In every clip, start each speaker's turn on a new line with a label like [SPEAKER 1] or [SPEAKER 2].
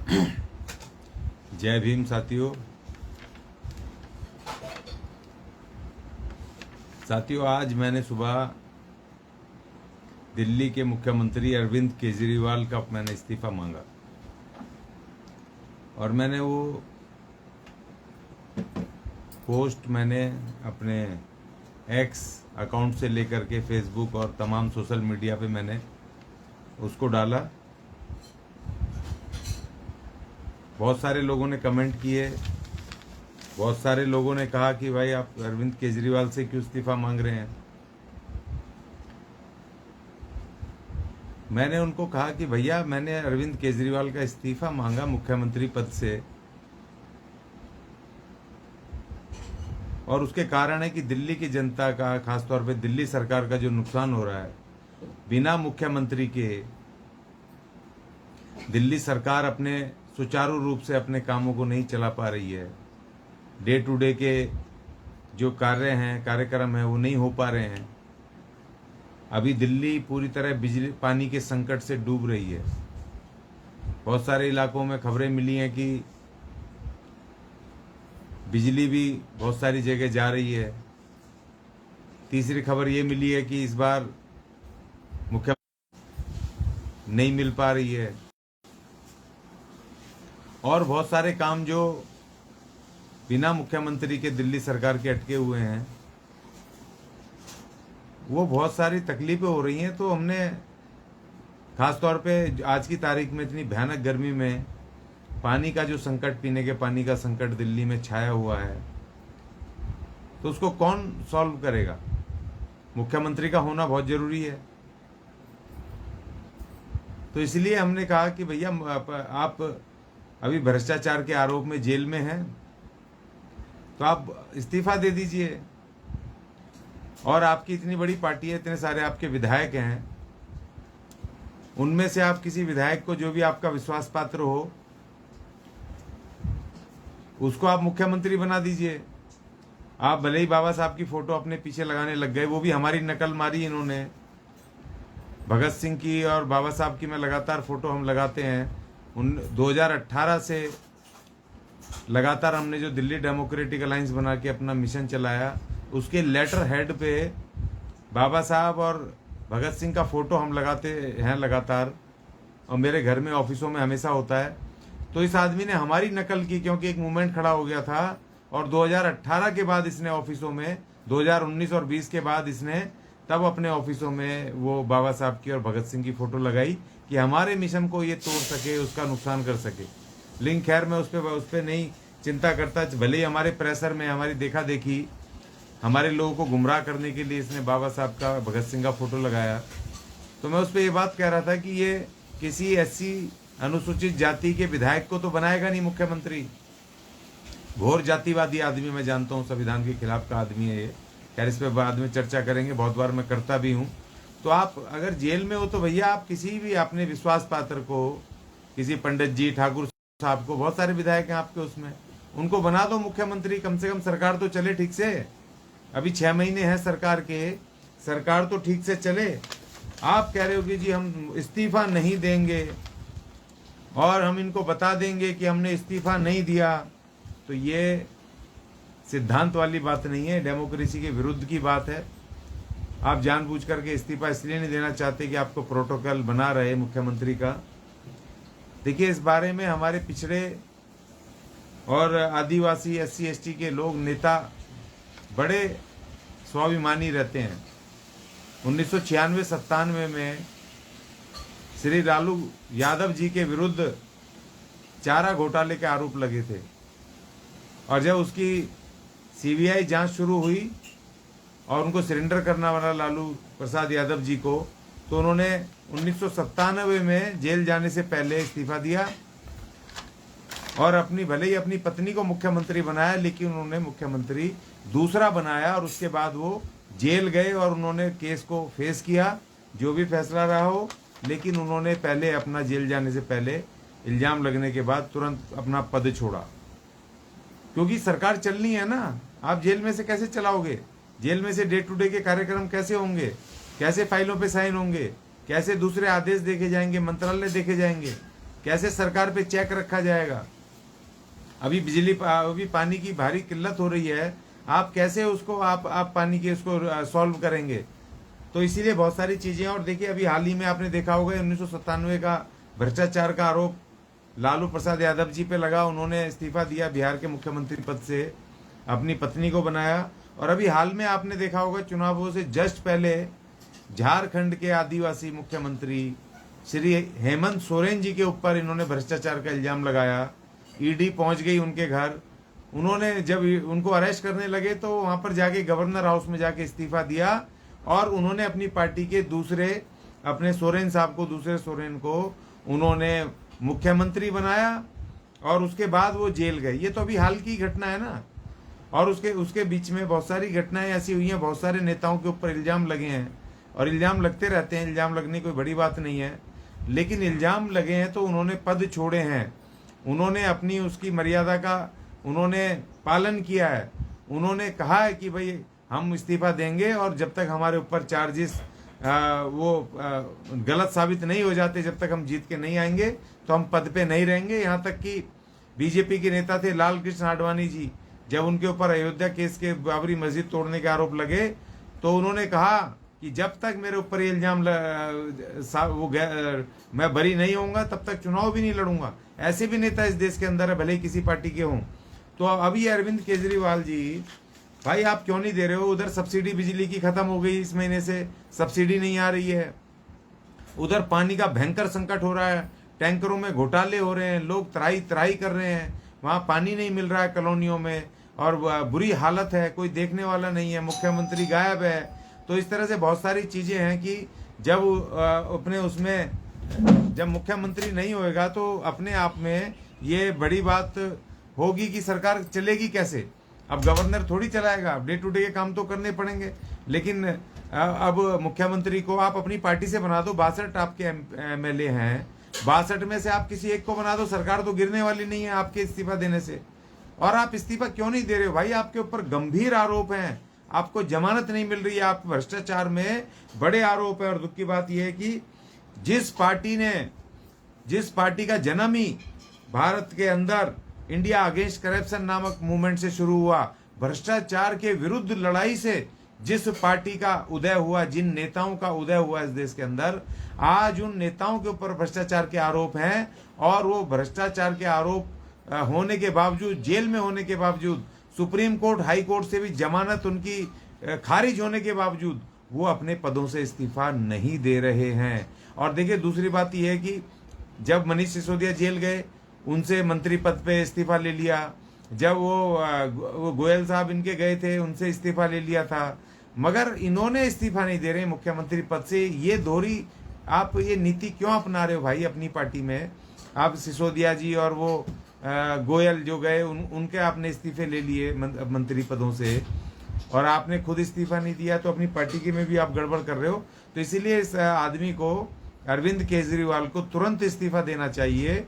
[SPEAKER 1] जय भीम साथियों। आज मैंने सुबह दिल्ली के मुख्यमंत्री अरविंद केजरीवाल का मैंने इस्तीफा मांगा और मैंने वो पोस्ट मैंने अपने एक्स अकाउंट से लेकर के फेसबुक और तमाम सोशल मीडिया पे मैंने उसको डाला। बहुत सारे लोगों ने कमेंट किए, बहुत सारे लोगों ने कहा कि भाई आप अरविंद केजरीवाल से क्यों इस्तीफा मांग रहे हैं। मैंने उनको कहा कि भैया मैंने अरविंद केजरीवाल का इस्तीफा मांगा मुख्यमंत्री पद से, और उसके कारण है कि दिल्ली की जनता का, खासतौर पे दिल्ली सरकार का जो नुकसान हो रहा है, बिना मुख्यमंत्री के दिल्ली सरकार अपने सुचारू रूप से अपने कामों को नहीं चला पा रही है। डे टू डे के जो कार्य हैं, कार्यक्रम हैं, वो नहीं हो पा रहे हैं। अभी दिल्ली पूरी तरह बिजली पानी के संकट से डूब रही है। बहुत सारे इलाकों में खबरें मिली हैं कि बिजली भी बहुत सारी जगह जा रही है। तीसरी खबर ये मिली है कि इस बार मुख्य नहीं मिल पा रही है, और बहुत सारे काम जो बिना मुख्यमंत्री के दिल्ली सरकार के अटके हुए हैं, वो बहुत सारी तकलीफें हो रही हैं। तो हमने खासतौर पे आज की तारीख में इतनी भयानक गर्मी में पानी का जो संकट, पीने के पानी का संकट दिल्ली में छाया हुआ है, तो उसको कौन सॉल्व करेगा? मुख्यमंत्री का होना बहुत जरूरी है। तो इसलिए हमने कहा कि भैया आप अभी भ्रष्टाचार के आरोप में जेल में हैं, तो आप इस्तीफा दे दीजिए। और आपकी इतनी बड़ी पार्टी है, इतने सारे आपके विधायक हैं, उनमें से आप किसी विधायक को, जो भी आपका विश्वास पात्र हो, उसको आप मुख्यमंत्री बना दीजिए। आप भले ही बाबा साहब की फोटो अपने पीछे लगाने लग गए, वो भी हमारी नकल मारी इन्होंने। भगत सिंह की और बाबा साहब की मैं लगातार फोटो हम लगाते हैं। 2018 से लगातार हमने जो दिल्ली डेमोक्रेटिक अलायंस बना के अपना मिशन चलाया, उसके लेटर हेड पे बाबा साहब और भगत सिंह का फोटो हम लगाते हैं लगातार, और मेरे घर में, ऑफिसों में हमेशा होता है। तो इस आदमी ने हमारी नकल की, क्योंकि एक मूवमेंट खड़ा हो गया था, और 2018 के बाद इसने ऑफिसों में, 2019 और 20 के बाद इसने तब अपने ऑफिसों में वो बाबा साहब की और भगत सिंह की फोटो लगाई कि हमारे मिशन को ये तोड़ सके, उसका नुकसान कर सके। लेकिन खैर मैं उस पर नहीं चिंता करता। भले ही हमारे प्रेशर में, हमारी देखा देखी, हमारे लोगों को गुमराह करने के लिए इसने बाबा साहब का, भगत सिंह का फोटो लगाया। तो मैं उस पर ये बात कह रहा था कि ये किसी ऐसी अनुसूचित जाति के विधायक को तो बनाएगा नहीं मुख्यमंत्री। घोर जातिवादी आदमी, मैं जानता हूँ, संविधान के खिलाफ का आदमी है ये। खैर इस पर बाद में चर्चा करेंगे, बहुत बार मैं करता भी हूँ। तो आप अगर जेल में हो तो भैया आप किसी भी अपने विश्वास पात्र को, किसी पंडित जी, ठाकुर साहब को, बहुत सारे विधायक हैं आपके उसमें, उनको बना दो मुख्यमंत्री। कम से कम सरकार तो चले ठीक से। अभी 6 महीने हैं सरकार के, सरकार तो ठीक से चले। आप कह रहे हो कि जी हम इस्तीफा नहीं देंगे और हम इनको बता देंगे कि हमने इस्तीफा नहीं दिया, तो ये सिद्धांत वाली बात नहीं है, डेमोक्रेसी के विरुद्ध की बात है। आप जानबूझ करके इस्तीफा इसलिए नहीं देना चाहते कि आपको प्रोटोकॉल बना रहे मुख्यमंत्री का। देखिए, इस बारे में हमारे पिछड़े और आदिवासी, SC ST के लोग, नेता बड़े स्वाभिमानी रहते हैं। 1996-97 में श्री लालू यादव जी के विरुद्ध चारा घोटाले के आरोप लगे थे, और जब उसकी CBI जांच शुरू हुई और उनको सरेंडर करना पड़ा लालू प्रसाद यादव जी को, तो उन्होंने 1997 में जेल जाने से पहले इस्तीफा दिया और भले ही अपनी पत्नी को मुख्यमंत्री बनाया, लेकिन उन्होंने मुख्यमंत्री दूसरा बनाया, और उसके बाद वो जेल गए और उन्होंने केस को फेस किया, जो भी फैसला रहा हो। लेकिन उन्होंने पहले अपना जेल जाने से पहले, इल्जाम लगने के बाद, तुरंत अपना पद छोड़ा, क्योंकि सरकार चलनी है ना। आप जेल में से कैसे चलाओगे? जेल में से डे टू डे के कार्यक्रम कैसे होंगे? कैसे फाइलों पे साइन होंगे? कैसे दूसरे आदेश देखे जाएंगे, मंत्रालय देखे जाएंगे? कैसे सरकार पे चेक रखा जाएगा? अभी अभी पानी की भारी किल्लत हो रही है, आप कैसे उसको आप पानी के उसको सॉल्व करेंगे? तो इसीलिए बहुत सारी चीजें। और देखिए अभी हाल ही में आपने देखा होगा 1997 का भ्रष्टाचार का आरोप लालू प्रसाद यादव जी पे लगा, उन्होंने इस्तीफा दिया बिहार के मुख्यमंत्री पद से, अपनी पत्नी को बनाया। और अभी हाल में आपने देखा होगा चुनावों से जस्ट पहले झारखंड के आदिवासी मुख्यमंत्री श्री हेमंत सोरेन जी के ऊपर इन्होंने भ्रष्टाचार का इल्जाम लगाया। ईडी पहुंच गई उनके घर, उन्होंने जब उनको अरेस्ट करने लगे तो वहां पर जाके गवर्नर हाउस में जाके इस्तीफा दिया और उन्होंने अपनी पार्टी के दूसरे अपने सोरेन साहब को, दूसरे सोरेन को उन्होंने मुख्यमंत्री बनाया और उसके बाद वो जेल गए। ये तो अभी हाल की घटना है ना। और उसके बीच में बहुत सारी घटनाएं ऐसी हुई हैं, बहुत सारे नेताओं के ऊपर इल्जाम लगे हैं और इल्जाम लगते रहते हैं। इल्जाम लगने कोई बड़ी बात नहीं है, लेकिन इल्जाम लगे हैं तो उन्होंने पद छोड़े हैं, उन्होंने अपनी उसकी मर्यादा का उन्होंने पालन किया है। उन्होंने कहा है कि भाई हम इस्तीफा देंगे और जब तक हमारे ऊपर चार्जेस गलत साबित नहीं हो जाते, जब तक हम जीत के नहीं आएंगे तो हम पद पे नहीं रहेंगे। यहाँ तक कि बीजेपी के नेता थे लाल कृष्ण आडवाणी जी, जब उनके ऊपर अयोध्या केस के बाबरी मस्जिद तोड़ने के आरोप लगे तो उन्होंने कहा कि जब तक मेरे ऊपर ये इल्जाम मैं बरी नहीं होऊंगा तब तक चुनाव भी नहीं लड़ूंगा। ऐसे भी नेता इस देश के अंदर है, भले ही किसी पार्टी के हों। तो अभी अरविंद केजरीवाल जी, भाई आप क्यों नहीं दे रहे हो? उधर सब्सिडी बिजली की खत्म हो गई, इस महीने से सब्सिडी नहीं आ रही है। उधर पानी का भयंकर संकट हो रहा है, टैंकरों में घोटाले हो रहे हैं, लोग त्राही त्राही कर रहे हैं, वहां पानी नहीं मिल रहा है कॉलोनियों में और बुरी हालत है, कोई देखने वाला नहीं है, मुख्यमंत्री गायब है। तो इस तरह से बहुत सारी चीजें हैं कि जब अपने उसमें जब मुख्यमंत्री नहीं होएगा तो अपने आप में ये बड़ी बात होगी कि सरकार चलेगी कैसे। अब गवर्नर थोड़ी चलाएगा, अब डे टू डे के काम तो करने पड़ेंगे। लेकिन अब मुख्यमंत्री को आप अपनी पार्टी से बना दो, 62 आपके एमएलए हैं, 62 में से आप किसी एक को बना दो, सरकार तो गिरने वाली नहीं है आपके इस्तीफा देने से। और आप इस्तीफा क्यों नहीं दे रहे हो भाई? आपके ऊपर गंभीर आरोप हैं, आपको जमानत नहीं मिल रही है, आप भ्रष्टाचार में बड़े आरोप है। और दुख की बात यह है कि जिस पार्टी का जन्म ही भारत के अंदर इंडिया अगेंस्ट करप्शन नामक मूवमेंट से शुरू हुआ, भ्रष्टाचार के विरुद्ध लड़ाई से जिस पार्टी का उदय हुआ, जिन नेताओं का उदय हुआ इस देश के अंदर, आज उन नेताओं के ऊपर भ्रष्टाचार के आरोप हैं। और वो भ्रष्टाचार के आरोप होने के बावजूद, जेल में होने के बावजूद, सुप्रीम कोर्ट, हाई कोर्ट से भी जमानत उनकी खारिज होने के बावजूद वो अपने पदों से इस्तीफा नहीं दे रहे हैं। और देखिए दूसरी बात यह है कि जब मनीष सिसोदिया जेल गए, उनसे मंत्री पद पे इस्तीफा ले लिया। जब वो गोयल साहब इनके गए थे, उनसे इस्तीफा ले लिया था, मगर इन्होंने इस्तीफा नहीं दे रहे मुख्यमंत्री पद से। ये दोहरी आप ये नीति क्यों अपना रहे हो भाई अपनी पार्टी में? आप सिसोदिया जी और वो गोयल जो गए उनके आपने इस्तीफे ले लिए मंत्री पदों से, और आपने खुद इस्तीफा नहीं दिया, तो अपनी पार्टी के में भी आप गड़बड़ कर रहे हो। तो इसीलिए इस आदमी को, अरविंद केजरीवाल को तुरंत इस्तीफा देना चाहिए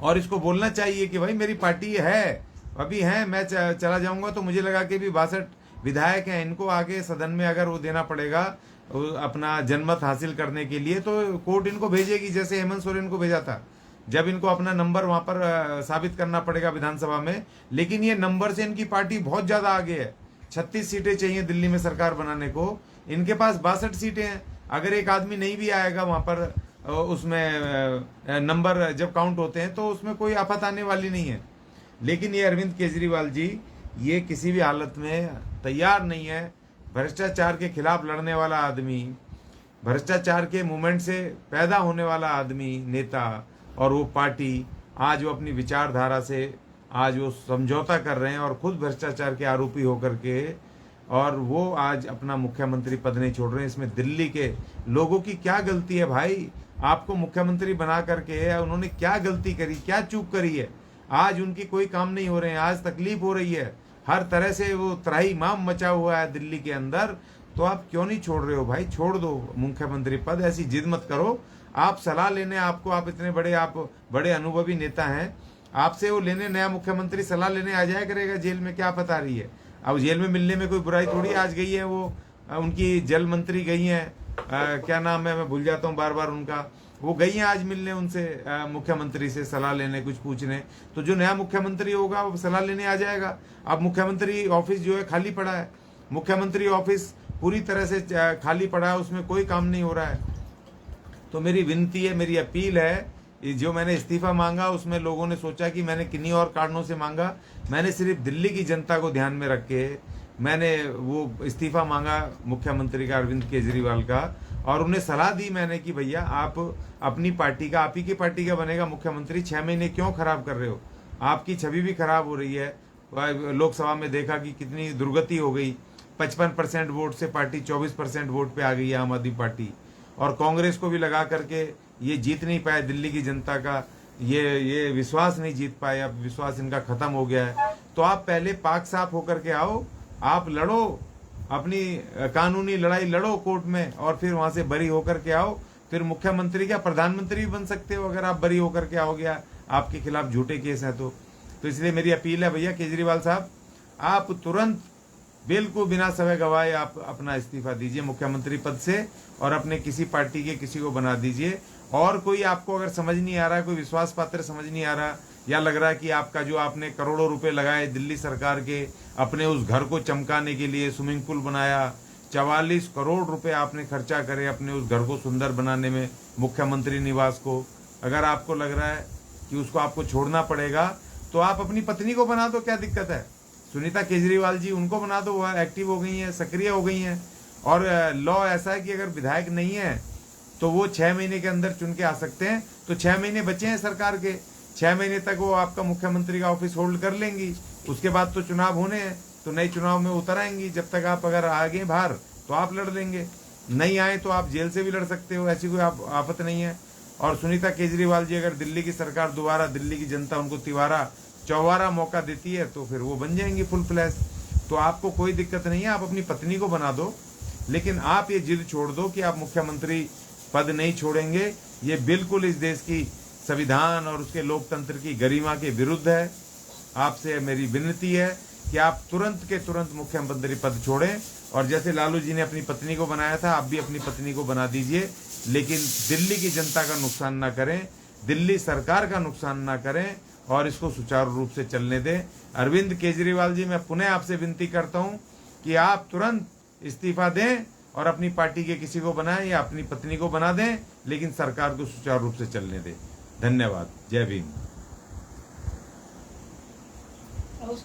[SPEAKER 1] और इसको बोलना चाहिए कि भाई मेरी पार्टी है, अभी है, मैं चला जाऊंगा तो मुझे लगा कि भी 62 विधायक हैं, इनको आगे सदन में अगर वो देना पड़ेगा अपना जनमत हासिल करने के लिए, तो कोर्ट इनको भेजेगी, जैसे हेमंत सोरेन को भेजा था, जब इनको अपना नंबर वहां पर साबित करना पड़ेगा विधानसभा में। लेकिन ये नंबर से इनकी पार्टी बहुत ज्यादा आगे है। 36 सीटें चाहिए दिल्ली में सरकार बनाने को, इनके पास 62 सीटें हैं। अगर एक आदमी नहीं भी आएगा वहां पर, उसमें नंबर जब काउंट होते हैं तो उसमें कोई आफत आने वाली नहीं है। लेकिन ये अरविंद केजरीवाल जी, ये किसी भी हालत में तैयार नहीं है। भ्रष्टाचार के खिलाफ लड़ने वाला आदमी, भ्रष्टाचार के मूवमेंट से पैदा होने वाला आदमी, नेता, और वो पार्टी आज वो अपनी विचारधारा से आज वो समझौता कर रहे हैं और खुद भ्रष्टाचार के आरोपी होकर के, और वो आज अपना मुख्यमंत्री पद नहीं छोड़ रहे हैं। इसमें दिल्ली के लोगों की क्या गलती है भाई? आपको मुख्यमंत्री बना करके उन्होंने क्या गलती करी, क्या चूक करी है? आज उनकी कोई काम नहीं हो रहे हैं, आज तकलीफ हो रही है, हर तरह से वो त्राहीमाम मचा हुआ है दिल्ली के अंदर। तो आप क्यों नहीं छोड़ रहे हो भाई? छोड़ दो मुख्यमंत्री पद, ऐसी जिद मत करो। आप सलाह लेने, आप इतने बड़े, आप बड़े अनुभवी नेता हैं, आपसे वो लेने नया मुख्यमंत्री सलाह लेने आ जाया करेगा जेल में, क्या पता रही है? अब जेल में मिलने में कोई बुराई थोड़ी। आज गई है वो, उनकी जल मंत्री गई हैं, क्या नाम है, मैं भूल जाता हूँ बार बार उनका, वो गई हैं आज मिलने उनसे, मुख्यमंत्री से सलाह लेने, कुछ पूछने। तो जो नया मुख्यमंत्री होगा वो सलाह लेने आ जाएगा। अब मुख्यमंत्री ऑफिस जो है खाली पड़ा है, मुख्यमंत्री ऑफिस पूरी तरह से खाली पड़ा है, उसमें कोई काम नहीं हो रहा है। तो मेरी विनती है, मेरी अपील है, जो मैंने इस्तीफा मांगा उसमें लोगों ने सोचा कि मैंने किन्हीं और कारणों से मांगा। मैंने सिर्फ दिल्ली की जनता को ध्यान में रख के मैंने वो इस्तीफा मांगा मुख्यमंत्री का, अरविंद केजरीवाल का, और उन्हें सलाह दी मैंने कि भैया आप अपनी पार्टी का, आप ही की पार्टी का बनेगा मुख्यमंत्री, 6 महीने क्यों खराब कर रहे हो? आपकी छवि भी खराब हो रही है। लोकसभा में देखा कि कितनी दुर्गति हो गई, 55% वोट से पार्टी 24% वोट पे आ गई है आम आदमी पार्टी, और कांग्रेस को भी लगा करके ये जीत नहीं पाए दिल्ली की जनता का, ये विश्वास नहीं जीत पाए, अब विश्वास इनका खत्म हो गया है। तो आप पहले पाक साफ होकर के आओ, आप लड़ो, अपनी कानूनी लड़ाई लड़ो कोर्ट में, और फिर वहां से बरी होकर के आओ, फिर मुख्यमंत्री क्या प्रधानमंत्री भी बन सकते हो अगर आप बरी होकर के आओगे, आपके खिलाफ झूठे केस हैं तो इसलिए मेरी अपील है भैया केजरीवाल साहब, आप तुरंत बिल्कुल बिना समय गवाए आप अपना इस्तीफा दीजिए मुख्यमंत्री पद से, और अपने किसी पार्टी के किसी को बना दीजिए। और कोई आपको अगर समझ नहीं आ रहा, कोई विश्वास पात्र समझ नहीं आ रहा, या लग रहा है कि आपका जो आपने करोड़ों रुपए लगाए दिल्ली सरकार के अपने उस घर को चमकाने के लिए, स्विमिंग पूल बनाया, 44 करोड़ रुपए आपने खर्चा करे अपने उस घर को सुंदर बनाने में, मुख्यमंत्री निवास को, अगर आपको लग रहा है कि उसको आपको छोड़ना पड़ेगा तो आप अपनी पत्नी को बना दो, क्या दिक्कत है? सुनीता केजरीवाल जी, उनको बना दो, वह एक्टिव हो गई हैं, सक्रिय हो गई हैं। और लॉ ऐसा है कि अगर विधायक नहीं है तो वो 6 महीने के अंदर चुन के आ सकते हैं। तो 6 महीने बचे हैं सरकार के, 6 महीने तक वो आपका मुख्यमंत्री का ऑफिस होल्ड कर लेंगी, उसके बाद तो चुनाव होने हैं, तो नए चुनाव में उतर आएंगी। जब तक आप अगर आ गए बाहर तो आप लड़ लेंगे, नहीं आए तो आप जेल से भी लड़ सकते हो, ऐसी कोई आफत नहीं है। और सुनीता केजरीवाल जी, अगर दिल्ली की सरकार दोबारा, दिल्ली की जनता उनको तिवारा चौबारा मौका देती है तो फिर वो बन जाएंगी फुल फ्लैश। तो आपको कोई दिक्कत नहीं है, आप अपनी पत्नी को बना दो, लेकिन आप ये जिद छोड़ दो कि आप मुख्यमंत्री पद नहीं छोड़ेंगे। ये बिल्कुल इस देश की संविधान और उसके लोकतंत्र की गरिमा के विरुद्ध है। आपसे मेरी विनती है कि आप तुरंत के तुरंत मुख्यमंत्री पद छोड़ें, और जैसे लालू जी ने अपनी पत्नी को बनाया था, आप भी अपनी पत्नी को बना दीजिए, लेकिन दिल्ली की जनता का नुकसान ना करें, दिल्ली सरकार का नुकसान ना करें, और इसको सुचारू रूप से चलने दें। अरविंद केजरीवाल जी, मैं पुनः आपसे विनती करता हूं कि आप तुरंत इस्तीफा दें और अपनी पार्टी के किसी को बनाएं या अपनी पत्नी को बना दें, लेकिन सरकार को सुचारू रूप से चलने दें। धन्यवाद। जय भीम।